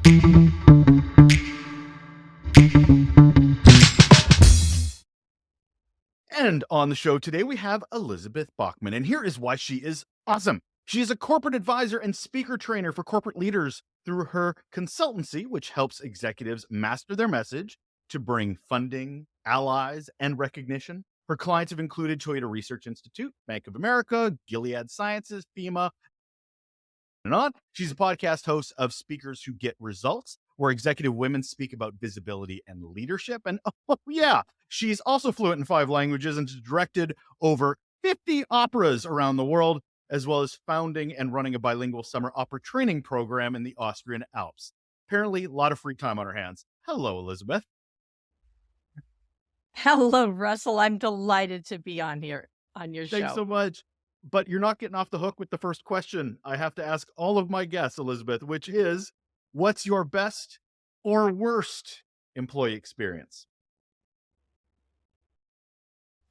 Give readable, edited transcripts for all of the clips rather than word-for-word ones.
And on the show today, we have Elizabeth Bachman, and here is why she is awesome. She is a corporate advisor and speaker trainer for corporate leaders through her consultancy, which helps executives master their message to bring funding, allies, and recognition. Her clients have included Toyota Research Institute, Bank of America, Gilead Sciences, FEMA, and on. She's a podcast host of Speakers Who Get Results, where executive women speak about visibility and leadership. And oh, yeah, she's also fluent in 5 languages and directed over 50 operas around the world, as well as founding and running a bilingual summer opera training program in the Austrian Alps. Apparently, a lot of free time on her hands. Hello, Elizabeth. Hello, Russell. I'm delighted to be on here on your show. Thanks so much. But you're not getting off the hook with the first question I have to ask all of my guests, Elizabeth, which is, what's your best or worst employee experience?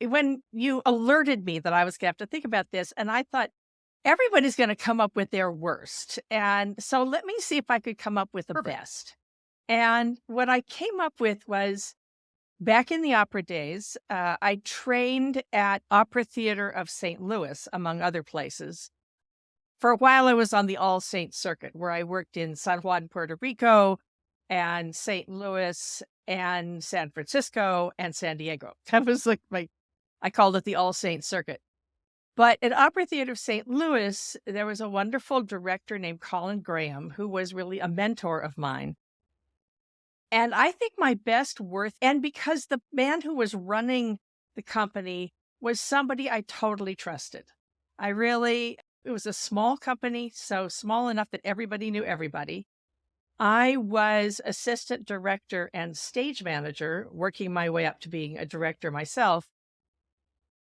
When you alerted me that I was going to have to think about this, and I thought everybody's going to come up with their worst. And so let me see if I could come up with the best. And what I came up with was, back in the opera days, I trained at Opera Theater of St. Louis, among other places. For a while, I was on the All Saints circuit, where I worked in San Juan, Puerto Rico, and St. Louis, and San Francisco, and San Diego. That was like I called it the All Saints circuit. But at Opera Theater of St. Louis, there was a wonderful director named Colin Graham, who was really a mentor of mine. And I think my best worth, and because the man who was running the company was somebody I totally trusted. It was a small company, so small enough that everybody knew everybody. I was assistant director and stage manager, working my way up to being a director myself.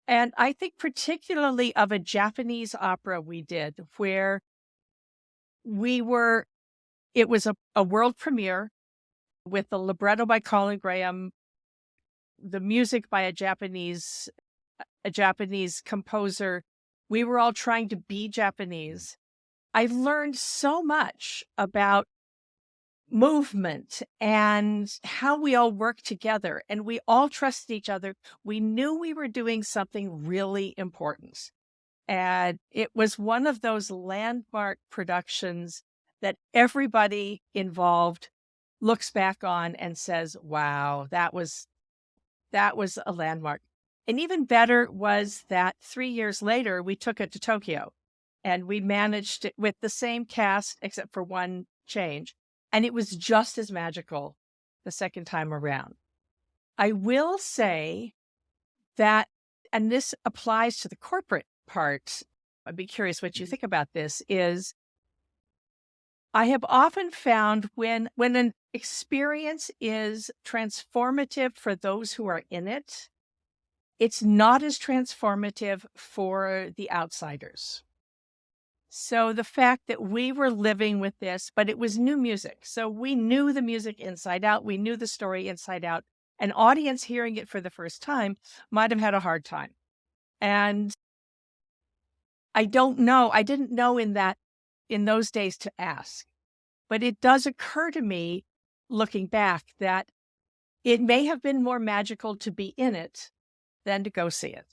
And I think particularly of a Japanese opera we did, where it was a world premiere, with the libretto by Colin Graham, the music by a Japanese composer. We were all trying to be Japanese. I learned so much about movement and how we all work together, and we all trusted each other. We knew we were doing something really important. And it was one of those landmark productions that everybody involved looks back on and says, wow, that was a landmark. And even better was that 3 years later, we took it to Tokyo, and we managed it with the same cast, except for one change. And it was just as magical the second time around. I will say that, and this applies to the corporate part, I'd be curious what you think about this, is I have often found when an experience is transformative for those who are in it, it's not as transformative for the outsiders. So the fact that we were living with this, but it was new music. So we knew the music inside out. We knew the story inside out. An audience hearing it for the first time might have had a hard time. And I didn't know in those days to ask. But it does occur to me, looking back, that it may have been more magical to be in it than to go see it.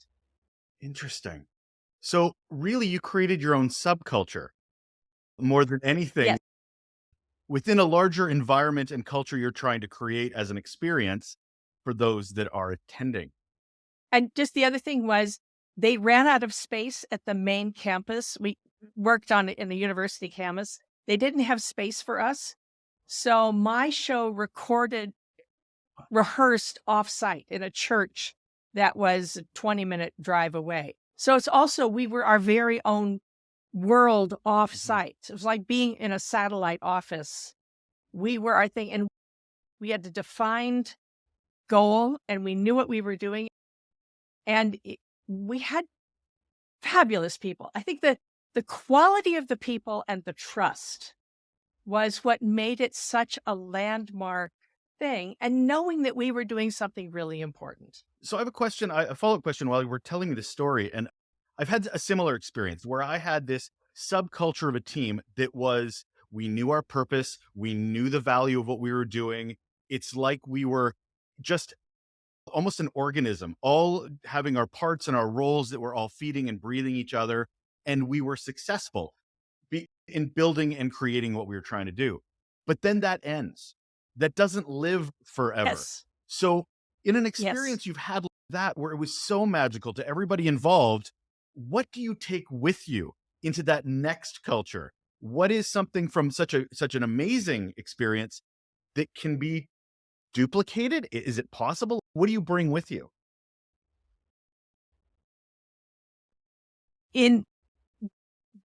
Interesting. So really, you created your own subculture more than anything. Yes. Within a larger environment and culture you're trying to create as an experience for those that are attending. And just the other thing was, they ran out of space at the main campus. We worked on it in the university campus. They didn't have space for us. So my show rehearsed off-site in a church that was a 20-minute drive away. So it's also, we were our very own world off-site. It was like being in a satellite office. We were our thing, and we had a defined goal, and we knew what we were doing. And we had fabulous people. I think that the quality of the people and the trust was what made it such a landmark thing, and knowing that we were doing something really important. So I have a follow-up question while you were telling me this story. And I've had a similar experience where I had this subculture of a team that We knew our purpose. We knew the value of what we were doing. It's like we were just almost an organism, all having our parts and our roles that were all feeding and breathing each other. And we were successful in building and creating what we were trying to do. But then that ends. That doesn't live forever. Yes. So, in an Yes. experience you've had like that, where it was so magical to everybody involved, what do you take with you into that next culture? What is something from such an amazing experience that can be duplicated? Is it possible? What do you bring with you? In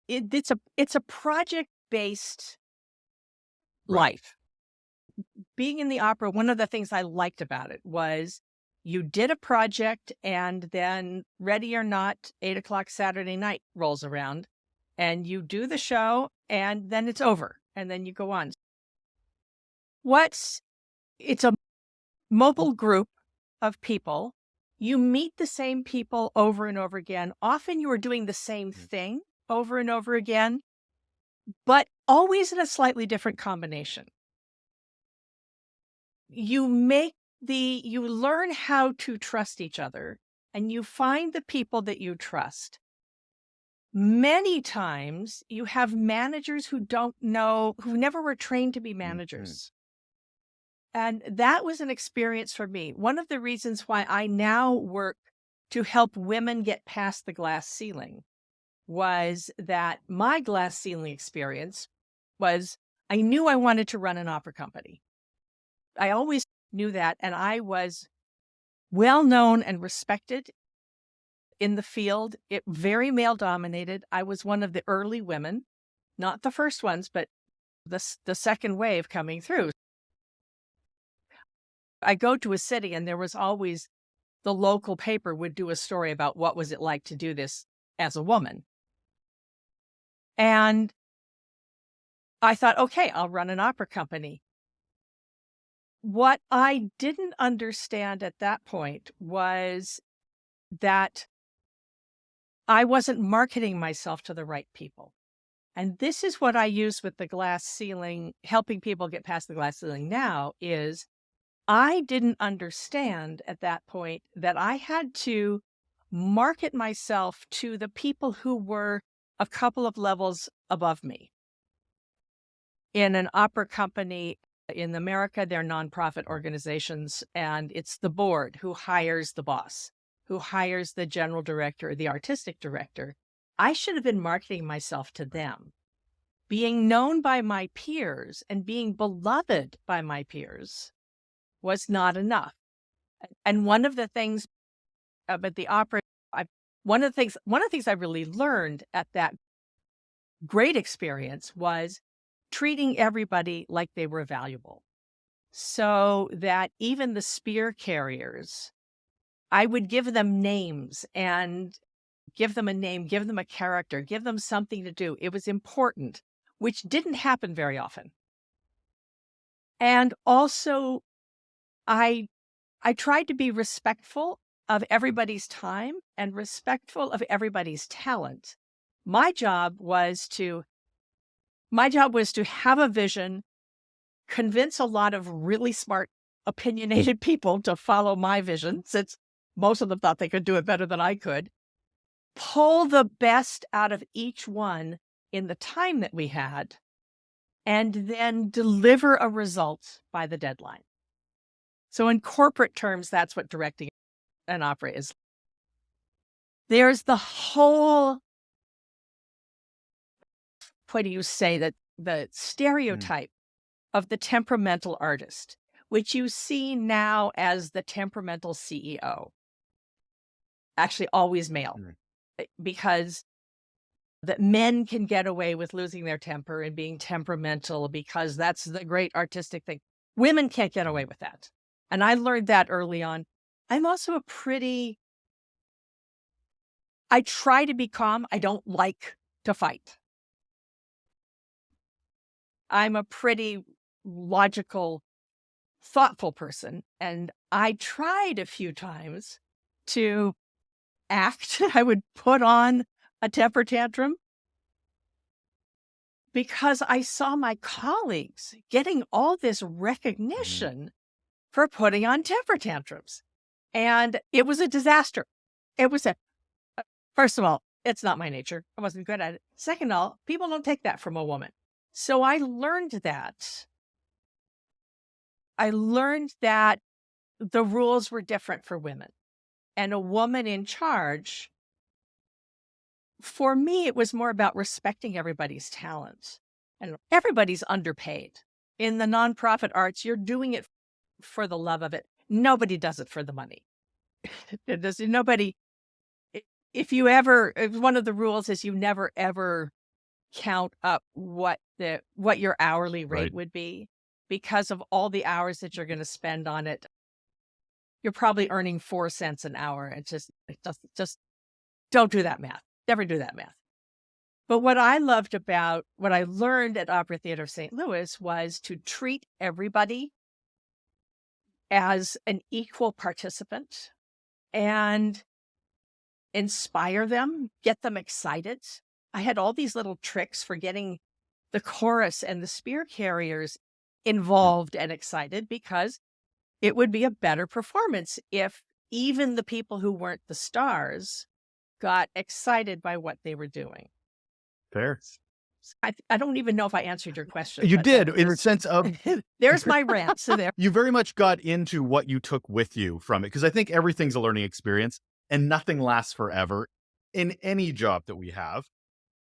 it's a project-based Right. life. Being in the opera, one of the things I liked about it was you did a project and then ready or not, 8 o'clock Saturday night rolls around and you do the show and then it's over and then you go on. It's a mobile group of people. You meet the same people over and over again. Often you are doing the same thing over and over again, but always in a slightly different combination. You learn how to trust each other and you find the people that you trust. Many times you have managers who who never were trained to be managers. And that was an experience for me. One of the reasons why I now work to help women get past the glass ceiling was that my glass ceiling experience was I knew I wanted to run an opera company. I always knew that, and I was well known and respected in the field. It very male dominated. I was one of the early women, not the first ones, but the second wave coming through. I go to a city and there was always the local paper would do a story about what was it like to do this as a woman. And I thought, okay, I'll run an opera company. What I didn't understand at that point was that I wasn't marketing myself to the right people. And this is what I use with the glass ceiling, helping people get past the glass ceiling now is I didn't understand at that point that I had to market myself to the people who were a couple of levels above me. In an opera company in America, they're nonprofit organizations, and it's the board who hires the boss, who hires the general director, the artistic director. I should have been marketing myself to them. Being known by my peers and being beloved by my peers was not enough. And one of the things about the opera, one of the things I really learned at that great experience was treating everybody like they were valuable. So that even the spear carriers, I would give them names and give them a name, give them a character, give them something to do. It was important, which didn't happen very often. And also, I tried to be respectful of everybody's time and respectful of everybody's talent. My job was to have a vision, convince a lot of really smart, opinionated people to follow my vision, since most of them thought they could do it better than I could, pull the best out of each one in the time that we had, and then deliver a result by the deadline. So in corporate terms, that's what directing an opera is. There's the whole, what do you say, that the stereotype of the temperamental artist, which you see now as the temperamental CEO. Actually, always male, because that men can get away with losing their temper and being temperamental because that's the great artistic thing. Women can't get away with that. And I learned that early on. I'm also I try to be calm. I don't like to fight. I'm a pretty logical, thoughtful person. And I tried a few times to act. I would put on a temper tantrum. because I saw my colleagues getting all this Mhm. recognition for putting on temper tantrums. And it was a disaster. It was first of all, it's not my nature. I wasn't good at it. Second of all, people don't take that from a woman. So I learned that. I learned that the rules were different for women. And a woman in charge, for me, it was more about respecting everybody's talents. And everybody's underpaid. In the nonprofit arts, you're doing it for the love of it. Nobody does it for the money. Nobody. If one of the rules is you never ever count up what your hourly rate Right. would be, because of all the hours that you're going to spend on it. You're probably earning 4 cents an hour. Just don't do that math. Never do that math. But what I loved about what I learned at Opera Theater of St. Louis was to treat everybody as an equal participant and inspire them, get them excited. I had all these little tricks for getting the chorus and the spear carriers Mm. involved and excited, because it would be a better performance if even the people who weren't the stars got excited by what they were doing. Fair. I don't even know if I answered your question, You but did in the sense of there's my rant. So there. you very much got into what you took with you from it, because I think everything's a learning experience and nothing lasts forever in any job that we have.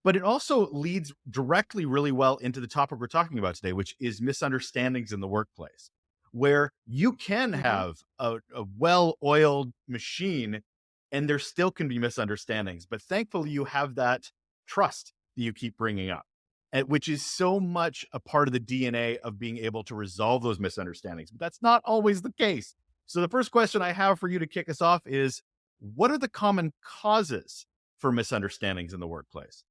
But it also leads directly really well into the topic we're talking about today, which is misunderstandings in the workplace, where you can Mhm. have a well oiled machine and there still can be misunderstandings. But thankfully, you have that trust that you keep bringing up, which is so much a part of the DNA of being able to resolve those misunderstandings. But that's not always the case. So, the first question I have for you to kick us off is, what are the common causes for misunderstandings in the workplace?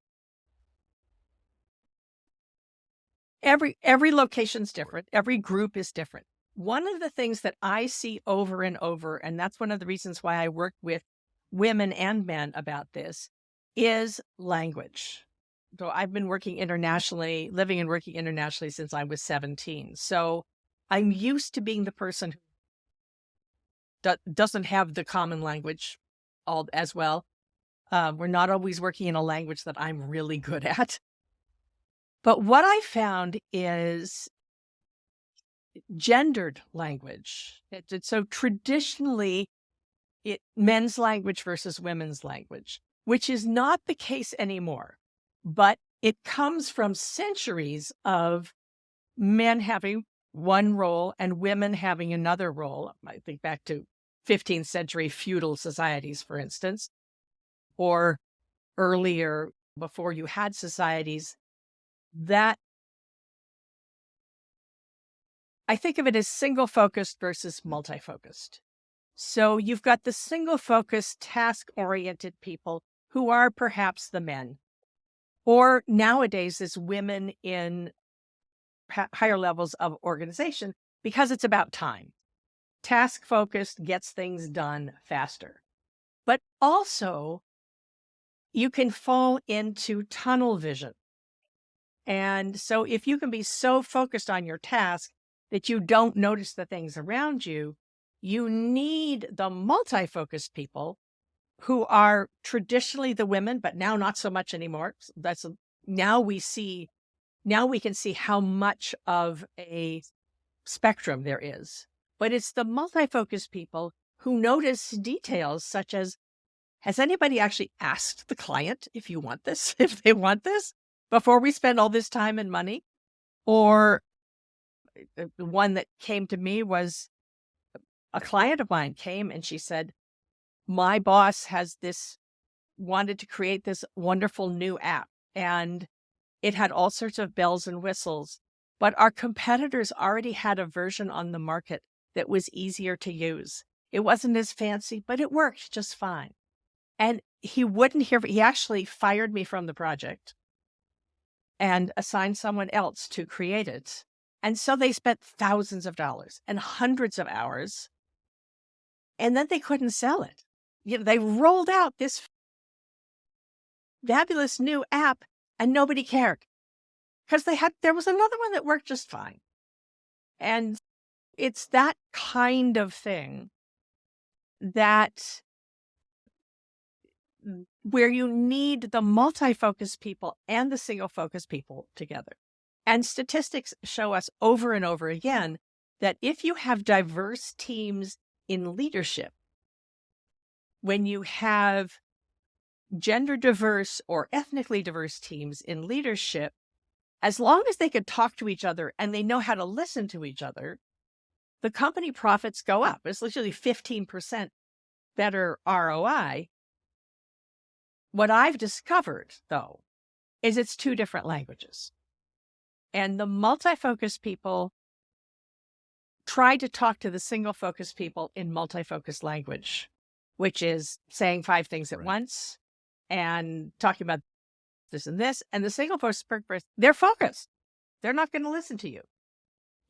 Every location's different. Every group is different. One of the things that I see over and over, and that's one of the reasons why I work with women and men about this, is language. So I've been working internationally, living and working internationally since I was 17. So I'm used to being the person who doesn't have the common language all as well. We're not always working in a language that I'm really good at. But what I found is gendered language. So traditionally, men's language versus women's language, which is not the case anymore. But it comes from centuries of men having one role and women having another role. I think back to 15th century feudal societies, for instance, or earlier, before you had societies. That I think of it as single focused versus multi focused. So you've got the single focused, task oriented people who are perhaps the men, or nowadays as women in higher levels of organization, because it's about time. Task focused gets things done faster. But also, you can fall into tunnel vision. And so if you can be so focused on your task that you don't notice the things around you, you need the multi-focused people who are traditionally the women, but now not so much anymore. Now we see, now we can see how much of a spectrum there is. But it's the multi-focused people who notice details such as, has anybody actually asked the client if you want this, if they want this, before we spend all this time and money? Or the one that came to me was a client of mine came and she said, my boss wanted to create this wonderful new app, and it had all sorts of bells and whistles, but our competitors already had a version on the market that was easier to use. It wasn't as fancy, but it worked just fine. And he wouldn't hear, he actually fired me from the project and assigned someone else to create it. And so they spent thousands of dollars and hundreds of hours, and then they couldn't sell it. They rolled out this fabulous new app and nobody cared. because there was another one that worked just fine. And it's that kind of thing that where you need the multi-focus people and the single-focus people together. And statistics show us over and over again that if you have diverse teams in leadership, when you have gender diverse or ethnically diverse teams in leadership, as long as they can talk to each other and they know how to listen to each other, the company profits go up. It's literally 15% better ROI. What I've discovered, though, is it's two different languages. And the multi-focus people try to talk to the single-focus people in multi-focus language, which is saying 5 things at once and talking about this and this. And the single-focus person, they're focused. They're not going to listen to you.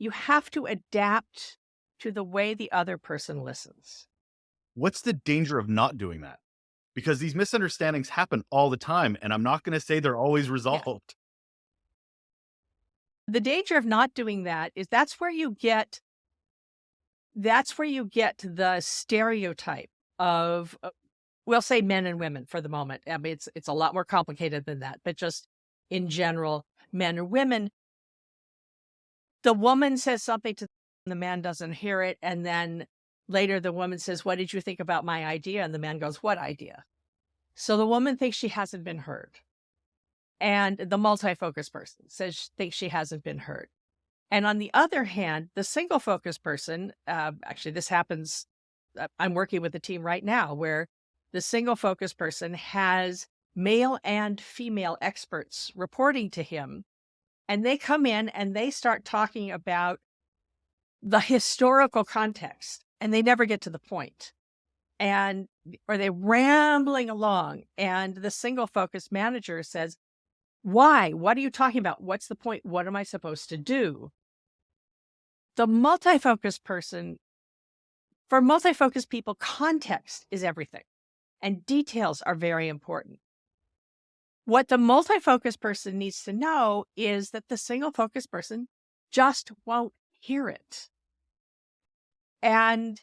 You have to adapt to the way the other person listens. What's the danger of not doing that? Because these misunderstandings happen all the time, and I'm not going to say they're always resolved. The danger of not doing that is that's where you get the stereotype of, we'll say men and women for the moment. I mean, it's a lot more complicated than that, but just in general, men or women, the woman says something to the man doesn't hear it. And then later the woman says, what did you think about my idea? And the man goes, what idea? So the woman thinks she hasn't been heard. And the multi-focus person thinks she hasn't been heard. And on the other hand, the single-focus person, actually this happens, I'm working with a team right now where the single-focus person has male and female experts reporting to him. And they come in and they start talking about the historical context, and they never get to the point. Or they're rambling along, and the single-focus manager says, why? What are you talking about? What's the point? What am I supposed to do? The multi-focus person, for multi-focus people, context is everything, and details are very important. What the multi-focus person needs to know is that the single-focus person just won't hear it. And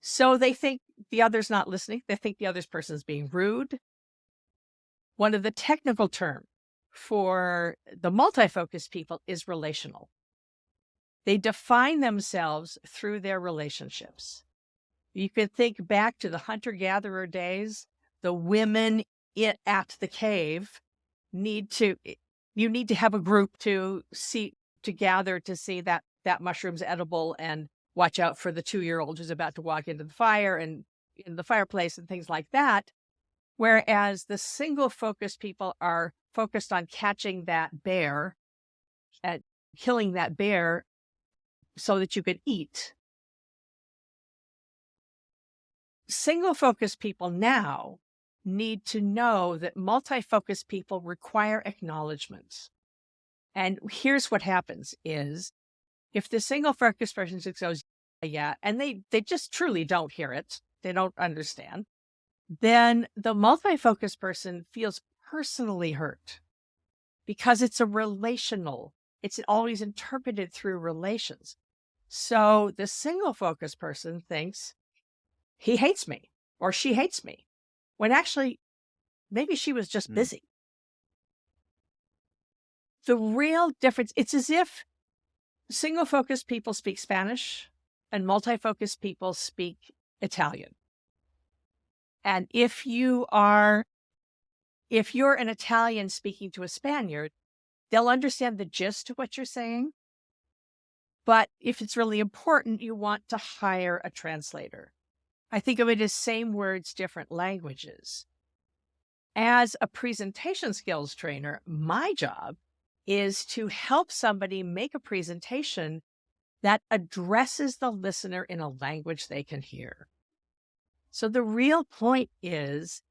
so they think the other's not listening. They think the other person's being rude. One of the technical terms for the multi-focus people is relational. They define themselves through their relationships. You could think back to the hunter-gatherer days. The women at the cave need to have a group to gather to see that mushroom's edible and watch out for the 2-year-old who's about to walk into the fire and in the fireplace and things like that. Whereas the single-focus people are focused on catching that bear, at killing that bear so that you could eat. Single-focus people now need to know that multi-focus people require acknowledgement. And here's what happens is, if the single-focus person just goes, yeah, and they just truly don't hear it, they don't understand, then the multi-focus person feels personally hurt because it's it's always interpreted through relations. So the single-focus person thinks he hates me or she hates me, when actually maybe she was just busy. The real difference, it's as if single-focus people speak Spanish and multi-focus people speak Italian. And if you're an Italian speaking to a Spaniard, they'll understand the gist of what you're saying. But if it's really important, you want to hire a translator. I think of it as same words, different languages. As a presentation skills trainer, my job is to help somebody make a presentation that addresses the listener in a language they can hear. So the real point is,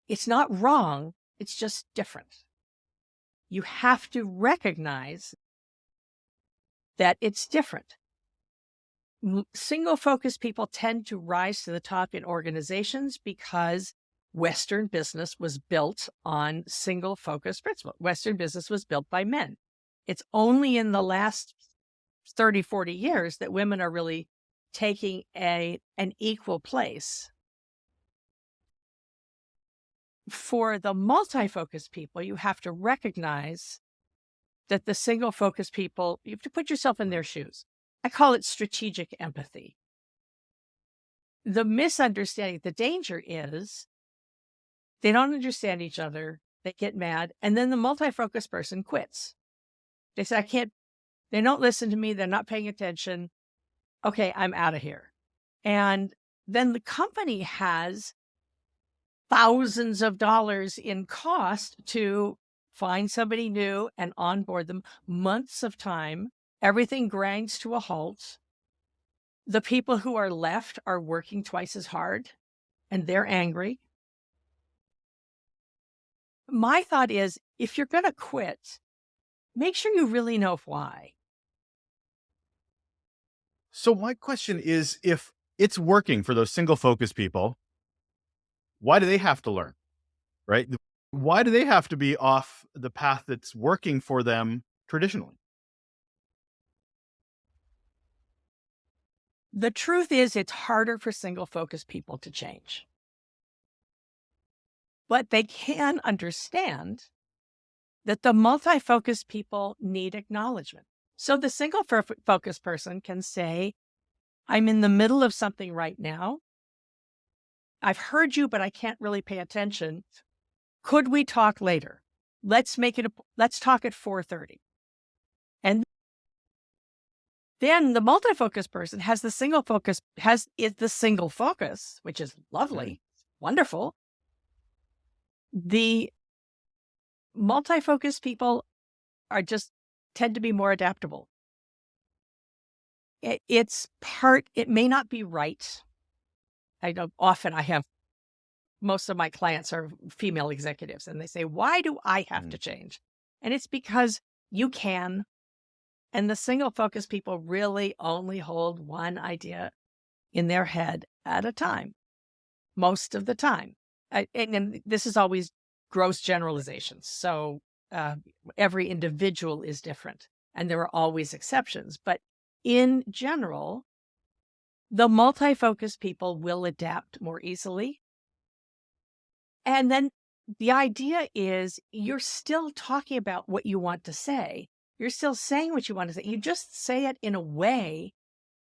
it's not wrong, it's just different. You have to recognize that it's different. Single-focus people tend to rise to the top in organizations because Western business was built on single focus principle. Western business was built by men. It's only in the last 30, 40 years that women are really taking an equal place. For the multi-focus people, you have to recognize that the single focus people, you have to put yourself in their shoes. I call it strategic empathy. The misunderstanding, the danger is they don't understand each other, they get mad, and then the multi-focus person quits. They say, they don't listen to me, they're not paying attention. Okay, I'm out of here. And then the company has thousands of dollars in cost to find somebody new and onboard them, months of time. Everything grinds to a halt. The people who are left are working twice as hard and they're angry. My thought is, if you're going to quit, make sure you really know why. So my question is, if it's working for those single focus people, why do they have to learn? Right? Why do they have to be off the path that's working for them traditionally? The truth is, it's harder for single focus people to change. But they can understand that the multi-focus people need acknowledgement. So the single focus person can say, I'm in the middle of something right now. I've heard you, but I can't really pay attention. Could we talk later? Let's talk at 4:30. And then the multi-focus person has the single focus, which is lovely, wonderful. The multi-focus people tend to be more adaptable. It may not be right. I know often most of my clients are female executives and they say, why do I have to change? And it's because you can. And the single focus people really only hold one idea in their head at a time, most of the time. And this is always gross generalizations. So every individual is different and there are always exceptions. But in general, the multi-focus people will adapt more easily. And then the idea is you're still talking about what you want to say. You're still saying what you want to say. You just say it in a way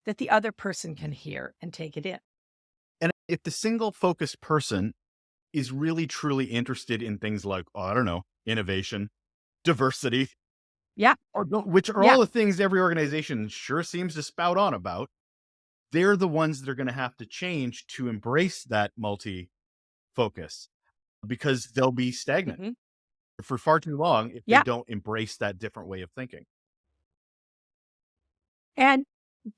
that the other person can hear and take it in. And if the single focused person is really truly interested in things like, I don't know, innovation, diversity, Yeah. which are all the things every organization sure seems to spout on about, they're the ones that are going to have to change to embrace that multi-focus because they'll be stagnant for far too long if they don't embrace that different way of thinking. And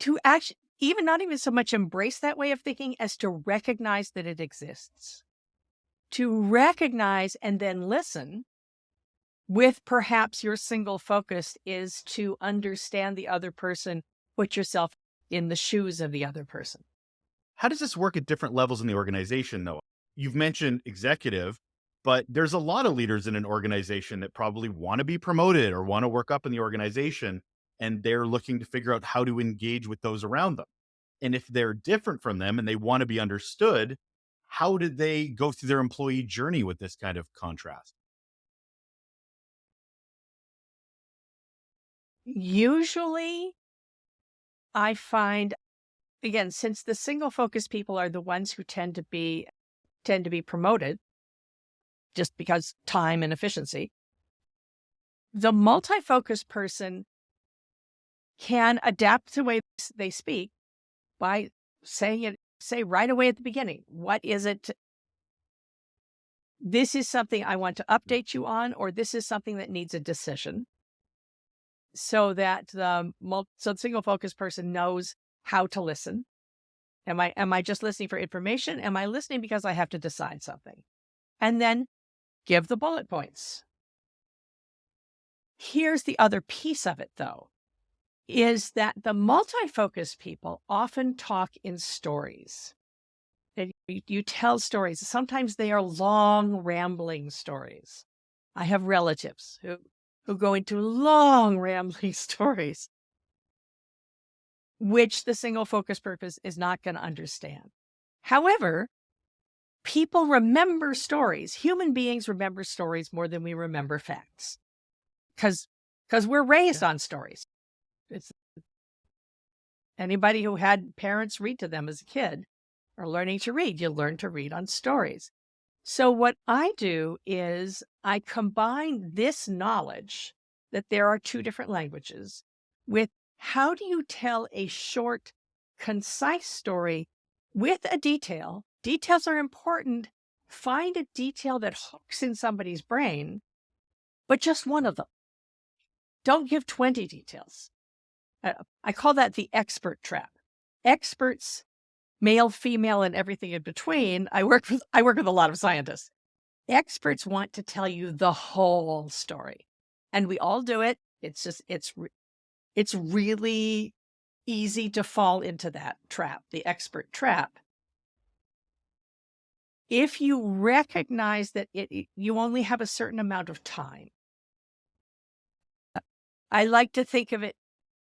to actually, not even so much embrace that way of thinking as to recognize that it exists. To recognize and then listen with perhaps your single focus is to understand the other person, put yourself in the shoes of the other person. How does this work at different levels in the organization, though? You've mentioned executive, but there's a lot of leaders in an organization that probably want to be promoted or want to work up in the organization, and they're looking to figure out how to engage with those around them. And if they're different from them and they want to be understood, how did they go through their employee journey with this kind of contrast? Usually, I find, again, since the single focus people are the ones who tend to be promoted just because time and efficiency, the multi-focus person can adapt the way they speak by say right away at the beginning, what is it? This is something I want to update you on, or this is something that needs a decision. So that the single focus person knows how to listen. Am I just listening for information? Am I listening because I have to decide something? And then give the bullet points. Here's the other piece of it, though, is that the multi-focus people often talk in stories. And you tell stories. Sometimes they are long, rambling stories. I have relatives who go into long, rambling stories, which the single focus purpose is not going to understand. However, people remember stories. Human beings remember stories more than we remember facts because we're raised Yeah. on stories. It's anybody who had parents read to them as a kid or learning to read, you learn to read on stories. So what I do is I combine this knowledge that there are two different languages with how do you tell a short, concise story with a detail. Details are important. Find a detail that hooks in somebody's brain, but just one of them. Don't give 20 details. I call that the expert trap. Experts, male, female, and everything in between. I work with a lot of scientists. Experts want to tell you the whole story, and we all do it. It's really easy to fall into that trap, the expert trap. If you recognize that you only have a certain amount of time, I like to think of it,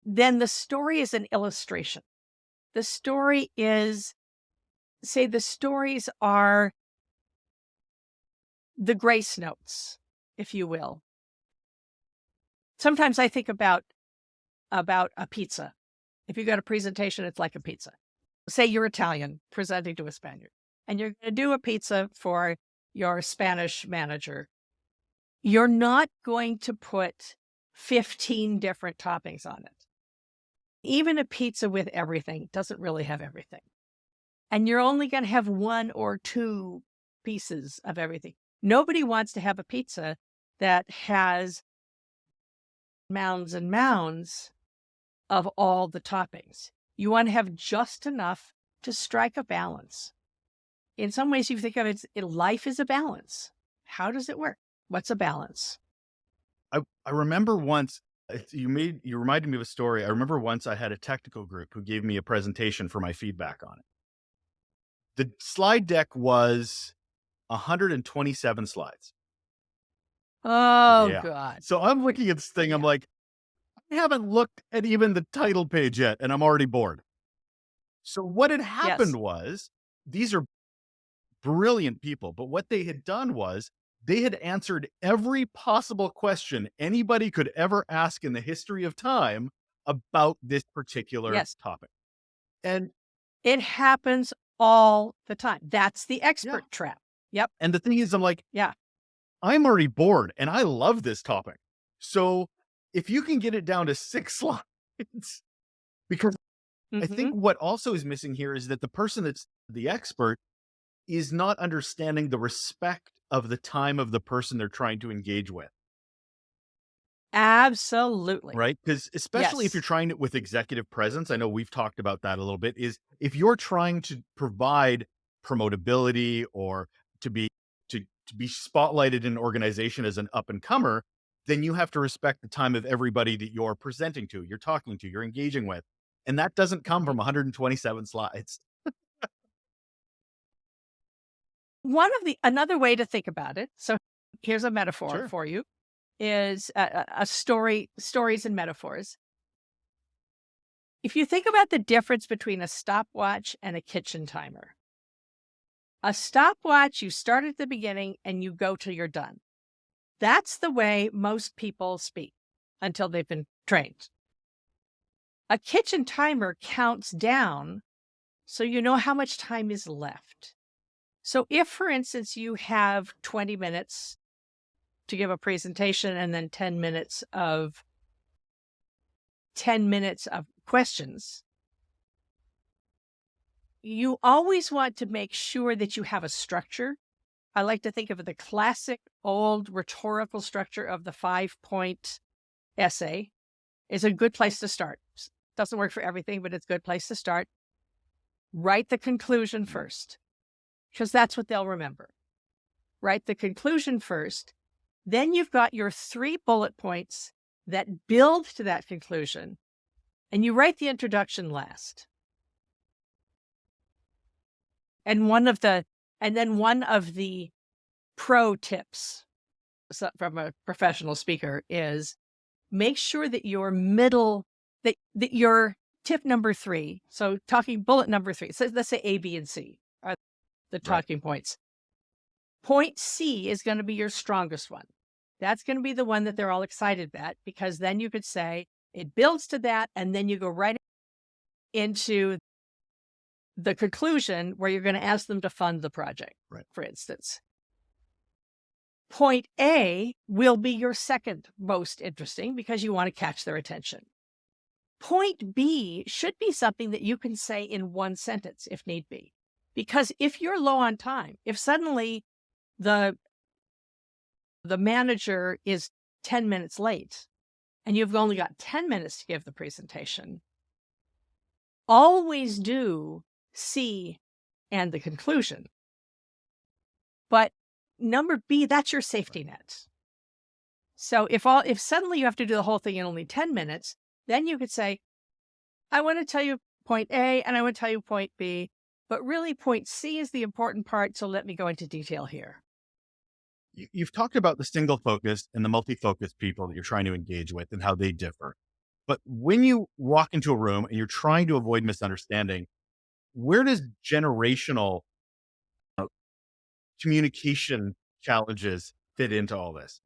then the story is an illustration. The story is, say, the stories are the grace notes, if you will. Sometimes I think about a pizza. If you got a presentation, it's like a pizza. Say you're Italian presenting to a Spaniard, and you're going to do a pizza for your Spanish manager. You're not going to put 15 different toppings on it. Even a pizza with everything doesn't really have everything. And you're only going to have one or two pieces of everything. Nobody wants to have a pizza that has mounds and mounds of all the toppings. You want to have just enough to strike a balance. In some ways, you think of it, life is a balance. How does it work? What's a balance? I remember once you reminded me of a story. I remember once I had a technical group who gave me a presentation for my feedback on it. The slide deck was 127 slides. Oh, Yeah. God. So I'm looking at this thing. I'm Yeah. like, I haven't looked at even the title page yet, and I'm already bored. So what had happened Yes. was these are brilliant people, but what they had done was they had answered every possible question anybody could ever ask in the history of time about this particular Yes. topic. And It happens all the time. That's the yeah. expert trap. Yep. And the thing is, I'm like, Yeah. I'm already bored and I love this topic. So if you can get it down to 6 slides, because I Mm-hmm. think what also is missing here is that the person that's the expert is not understanding the respect of the time of the person they're trying to engage with. Absolutely. Right? Because especially if you're Yes. trying it with executive presence, I know we've talked about that a little bit, is if you're trying to provide promotability or to be to be spotlighted in an organization as an up and comer, then you have to respect the time of everybody that you're presenting to, you're talking to, you're engaging with. And that doesn't come Mhm. from 127 slides. Another way to think about it. So here's a metaphor Sure. for you is stories and metaphors. If you think about the difference between a stopwatch and a kitchen timer, a stopwatch, you start at the beginning and you go till you're done. That's the way most people speak until they've been trained. A kitchen timer counts down so you know how much time is left. So if, for instance, you have 20 minutes to give a presentation and then 10 minutes of questions, you always want to make sure that you have a structure. I like to think of the classic old rhetorical structure of the 5-point essay is a good place to start. Doesn't work for everything, but it's a good place to start. Write the conclusion first, because that's what they'll remember. Write the conclusion first. Then you've got your 3 bullet points that build to that conclusion, and you write the introduction last. And then one of the pro tips from a professional speaker is make sure that that your tip number 3, so talking bullet number 3, so let's say A, B, and C are the Right. talking points. Point C is going to be your strongest one. That's going to be the one that they're all excited about, because then you could say it builds to that, and then you go right into the conclusion where you're going to ask them to fund the project, Right. for instance. Point A will be your second most interesting because you want to catch their attention. Point B should be something that you can say in one sentence if need be. Because if you're low on time, if suddenly the manager is 10 minutes late and you've only got 10 minutes to give the presentation, always do C and the conclusion. But number B, that's your safety net. So if suddenly you have to do the whole thing in only 10 minutes, then you could say, I want to tell you point A and I want to tell you point B, but really point C is the important part, so let me go into detail here. You've talked about the single focused and the multi-focused people that you're trying to engage with and how they differ. But when you walk into a room and you're trying to avoid misunderstanding, where does generational communication challenges fit into all this?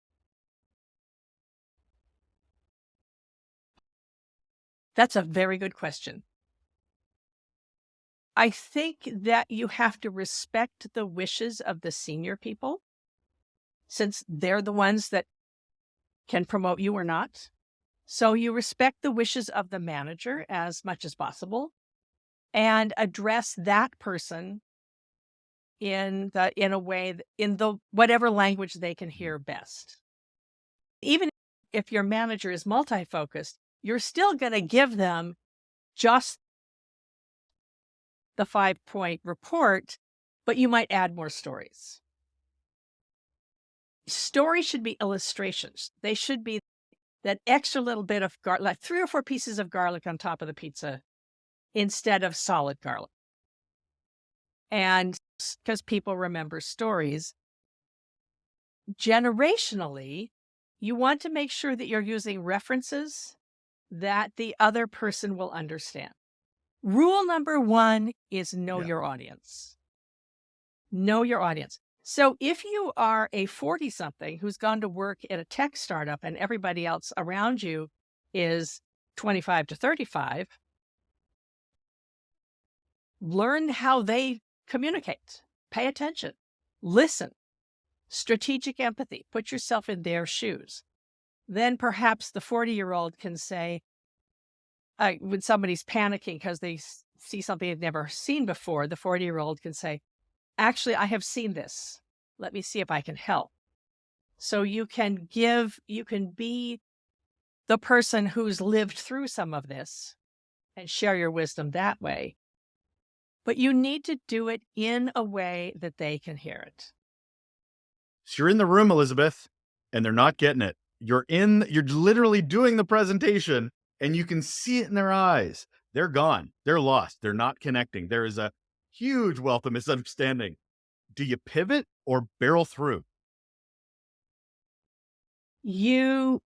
That's a very good question. I think that you have to respect the wishes of the senior people, since they're the ones that can promote you or not. So you respect the wishes of the manager as much as possible and address that person in a way, in the whatever language they can hear best. Even if your manager is multi-focused, you're still going to give them just the 5-point report, but you might add more stories. Stories should be illustrations. They should be that extra little bit of garlic, like 3 or 4 pieces of garlic on top of the pizza instead of solid garlic. And because people remember stories, generationally, you want to make sure that you're using references that the other person will understand. Rule number 1 is know your audience. Know your audience. So if you are a 40-something who's gone to work at a tech startup and everybody else around you is 25 to 35, learn how they communicate. Pay attention. Listen. Strategic empathy. Put yourself in their shoes. Then perhaps the 40-year-old can say, when somebody's panicking because they see something they've never seen before, the 40-year-old can say, actually, I have seen this. Let me see if I can help. So you can be the person who's lived through some of this and share your wisdom that way. But you need to do it in a way that they can hear it. So you're in the room, Elizabeth, and they're not getting it. You're literally doing the presentation and you can see it in their eyes. They're gone. They're lost. They're not connecting. There is a huge wealth of misunderstanding. Do you pivot or barrel through? You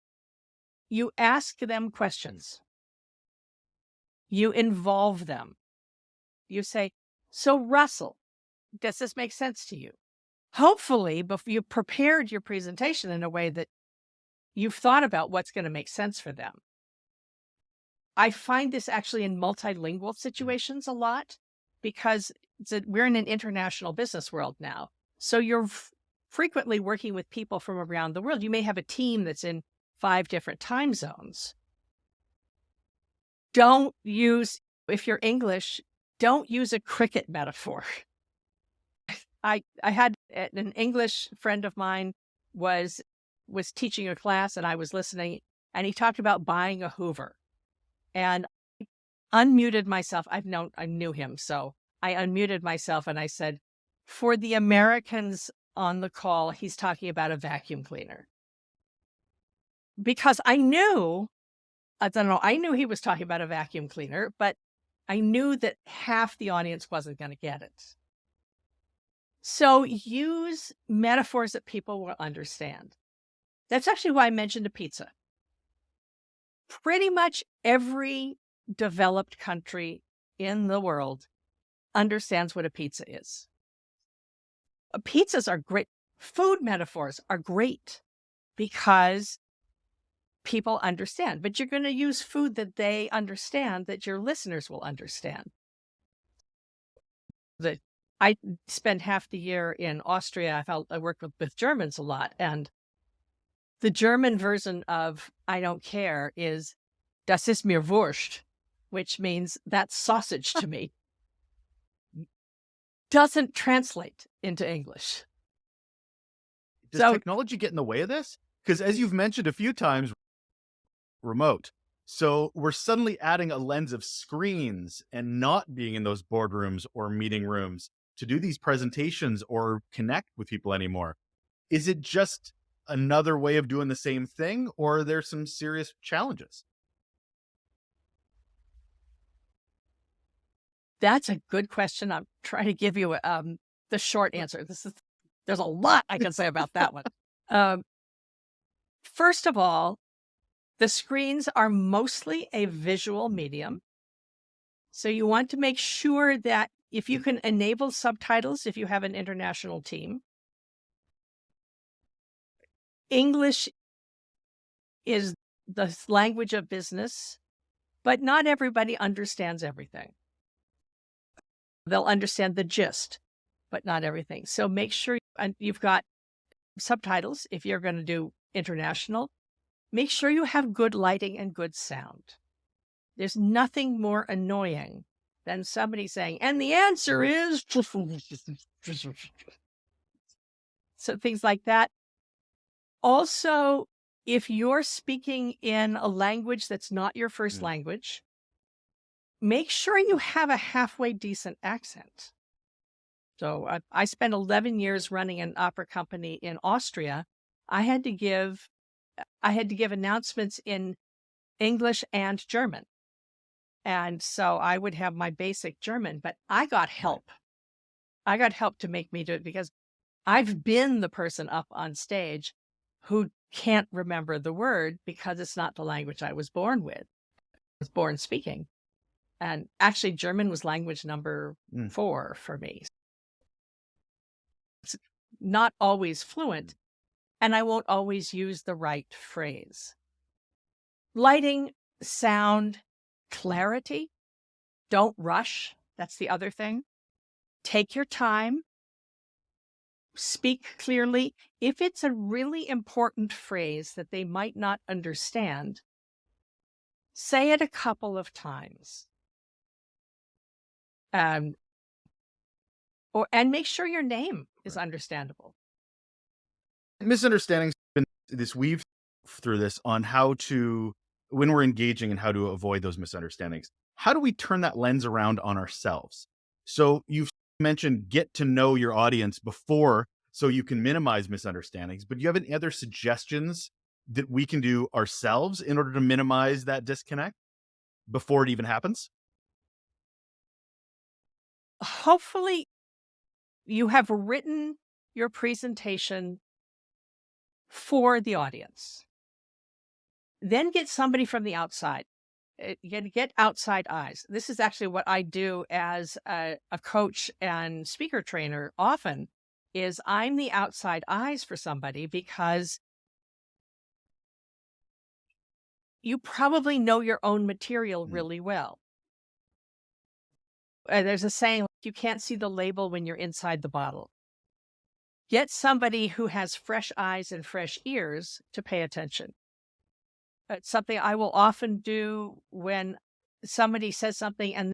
ask them questions. You involve them. You say, so Russell, does this make sense to you? Hopefully, you prepared your presentation in a way that you've thought about what's going to make sense for them. I find this actually in multilingual situations a lot because we're in an international business world now. So you're frequently working with people from around the world. You may have a team that's in 5 different time zones. If you're English, don't use a cricket metaphor. I had an English friend of mine was teaching a class and I was listening, and he talked about buying a Hoover. And I unmuted myself. I knew him, so I unmuted myself and I said, for the Americans on the call, he's talking about a vacuum cleaner. Because I knew he was talking about a vacuum cleaner, but I knew that half the audience wasn't going to get it. So use metaphors that people will understand. That's actually why I mentioned a pizza. Pretty much every developed country in the world understands what a pizza is. Pizzas are great. Food metaphors are great because people understand, but you're going to use food that they understand, that your listeners will understand. I spent half the year in Austria. I worked with Germans a lot, and the German version of "I don't care" is "Das ist mir wurscht," which means "that's sausage to me." Doesn't translate into English. Does So technology get in the way of this? Because as you've mentioned a few times, remote. So we're suddenly adding a lens of screens and not being in those boardrooms or meeting rooms to do these presentations or connect with people anymore. Is it just another way of doing the same thing, or are there some serious challenges? that's a good question. I'm trying to give you the short answer. There's a lot I can say about that one. Um, First of all, the screens are mostly a visual medium. So you want to make sure that if you can enable subtitles, if you have an international team, English is the language of business, but not everybody understands everything. They'll understand the gist, but not everything. So make sure you've got subtitles if you're going to do international. Make sure you have good lighting and good sound. There's nothing more annoying than somebody saying, and the answer is, so things like that. Also, if you're speaking in a language that's not your first Mm. language, make sure you have a halfway decent accent. So I spent 11 years running an opera company in Austria. I had to give announcements in English and German. And so I would have my basic German, but I got help. I got help to make me do it because I've been the person up on stage who can't remember the word because it's not the language I was born with. I was born speaking. And actually, German was language number Mm. 4 for me. It's not always fluent, and I won't always use the right phrase. Lighting, sound, clarity. Don't rush. That's the other thing. Take your time. Speak clearly. If it's a really important phrase that they might not understand, say it a couple of times. And make sure your name is understandable. Misunderstandings been this weave through this on how to, when we're engaging and how to avoid those misunderstandings. How do we turn that lens around on ourselves? So you've mentioned get to know your audience before so you can minimize misunderstandings, but do you have any other suggestions that we can do ourselves in order to minimize that disconnect before it even happens? Hopefully, you have written your presentation for the audience. Then get somebody from the outside. Get outside eyes. This is actually what I do as a coach and speaker trainer often is I'm the outside eyes for somebody because you probably know your own material really well. There's a saying, you can't see the label when you're inside the bottle. Get somebody who has fresh eyes and fresh ears to pay attention. It's something I will often do when somebody says something and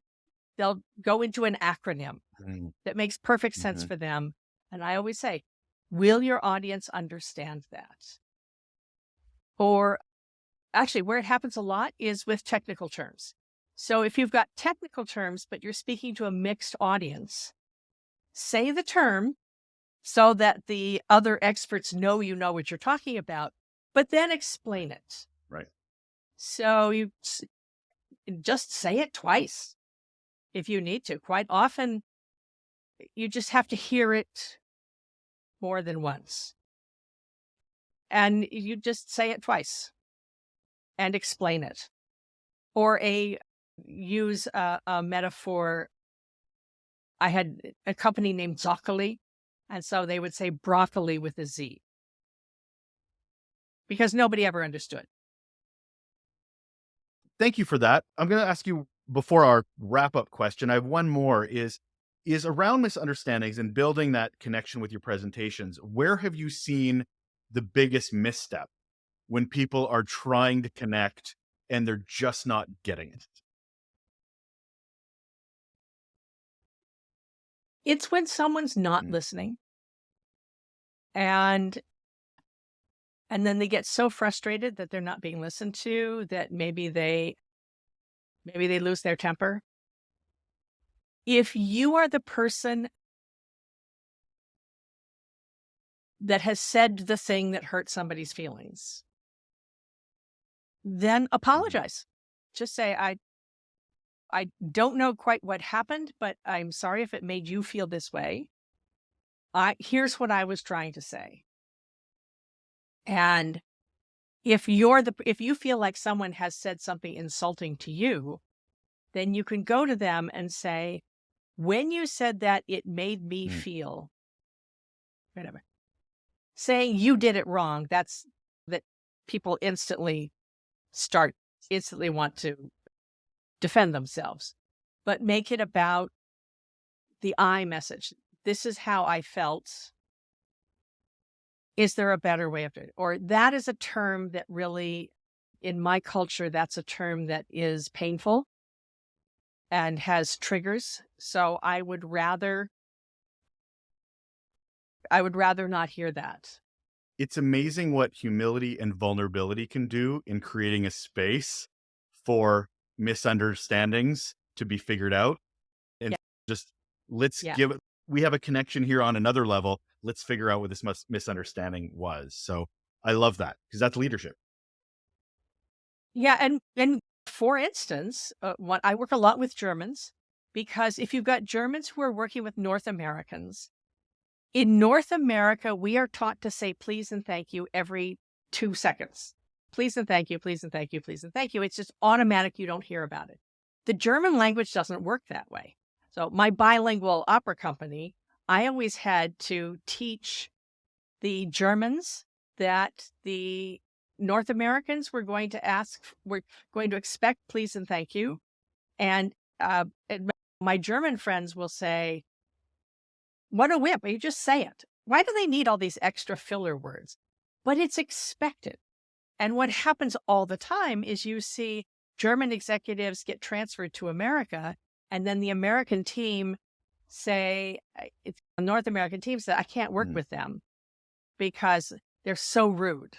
they'll go into an acronym Mm. that makes perfect sense for them. And I always say, will your audience understand that? Or actually, where it happens a lot is with technical terms. So if you've got technical terms, but you're speaking to a mixed audience, say the term so that the other experts know you know what you're talking about, but then explain it. Right. So you just say it twice if you need to. Quite often, you just have to hear it more than once. And you just say it twice and explain it. Or use a metaphor. I had a company named Zoccoli, and so they would say broccoli with a Z because nobody ever understood. Thank you for that. I'm going to ask you before our wrap up question. I have one more is around misunderstandings and building that connection with your presentations. Where have you seen the biggest misstep when people are trying to connect and they're just not getting it? It's when someone's not Mm. listening and then they get so frustrated that they're not being listened to that maybe they lose their temper. If you are the person that has said the thing that hurt somebody's feelings, then apologize. Just say, I don't know quite what happened, but I'm sorry if it made you feel this way. Here's what I was trying to say. And if you feel like someone has said something insulting to you, then you can go to them and say, when you said that, it made me feel whatever. Saying you did it wrong, that people instantly want to defend themselves. But make it about the I message. This is how I felt. Is there a better way of doing it? Or that is a term that really, in my culture, that's a term that is painful and has triggers. So I would rather not hear that. It's amazing what humility and vulnerability can do in creating a space for misunderstandings to be figured out. And just let's give it, we have a connection here on another level. Let's figure out what this misunderstanding was. So I love that because that's leadership. Yeah. And for instance, I work a lot with Germans because if you've got Germans who are working with North Americans, in North America, we are taught to say please and thank you every 2 seconds. Please and thank you, please and thank you, please and thank you. It's just automatic. You don't hear about it. The German language doesn't work that way. So my bilingual opera company, I always had to teach the Germans that the North Americans were going to expect please and thank you. And my German friends will say, what a whip. You just say it. Why do they need all these extra filler words? But it's expected. And what happens all the time is you see German executives get transferred to America, and then the American team say, it's a North American team said, I can't work with them because they're so rude.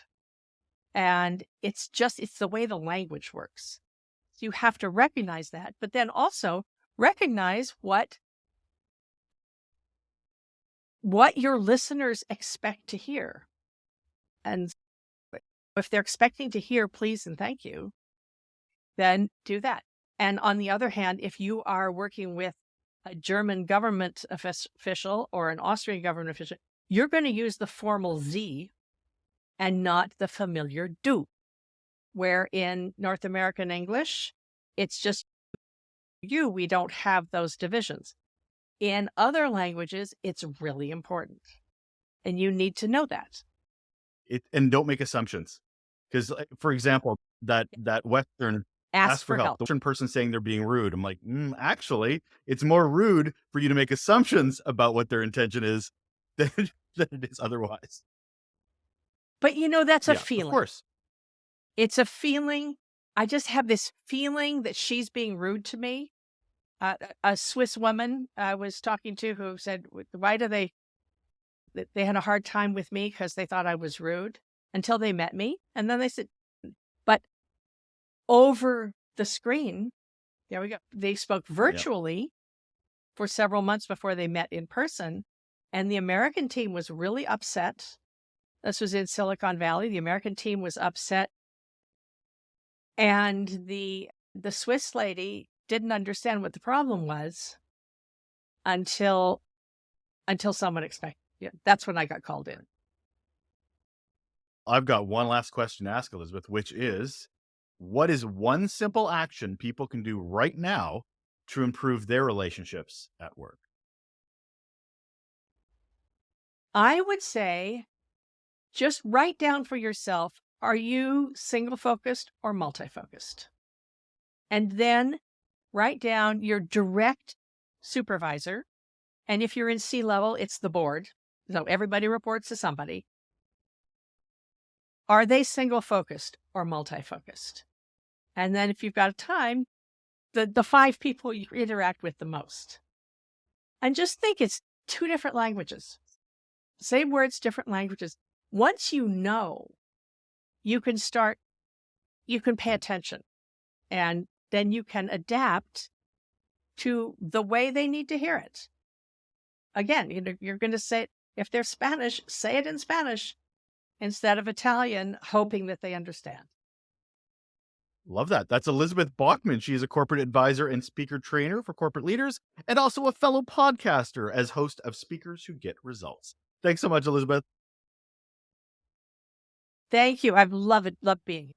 And it's the way the language works. So you have to recognize that, but then also recognize what your listeners expect to hear. And if they're expecting to hear please and thank you, then do that. And on the other hand, if you are working with a German government official or an Austrian government official, you're going to use the formal Sie and not the familiar Du, where in North American English, it's just you. We don't have those divisions. In other languages, it's really important. And you need to know that. And don't make assumptions. Because, for example, that Western Ask for help. The Western person saying they're being rude. I'm like, actually, it's more rude for you to make assumptions about what their intention is than it is otherwise. But that's a feeling. Of course. It's a feeling. I just have this feeling that she's being rude to me. A Swiss woman I was talking to who said, why do they had a hard time with me because they thought I was rude until they met me. And then they said, but over the screen, there we go. They spoke virtually for several months before they met in person. And the American team was really upset. This was in Silicon Valley. The American team was upset. And the Swiss lady didn't understand what the problem was until until someone expected. Yeah, that's when I got called in. I've got one last question to ask Elizabeth, which is, what is one simple action people can do right now to improve their relationships at work? I would say just write down for yourself, are you single focused or multi-focused? And then write down your direct supervisor. And if you're in C-level, it's the board. So everybody reports to somebody. Are they single focused or multi-focused? And then if you've got time, the 5 people you interact with the most. And just think it's 2 different languages. Same words, different languages. Once you know, you can pay attention, and then you can adapt to the way they need to hear it. Again, you're going to say, if they're Spanish, say it in Spanish instead of Italian, hoping that they understand. Love that. That's Elizabeth Bachman. She is a corporate advisor and speaker trainer for corporate leaders and also a fellow podcaster as host of Speakers Who Get Results. Thanks so much, Elizabeth. Thank you. I've loved being here.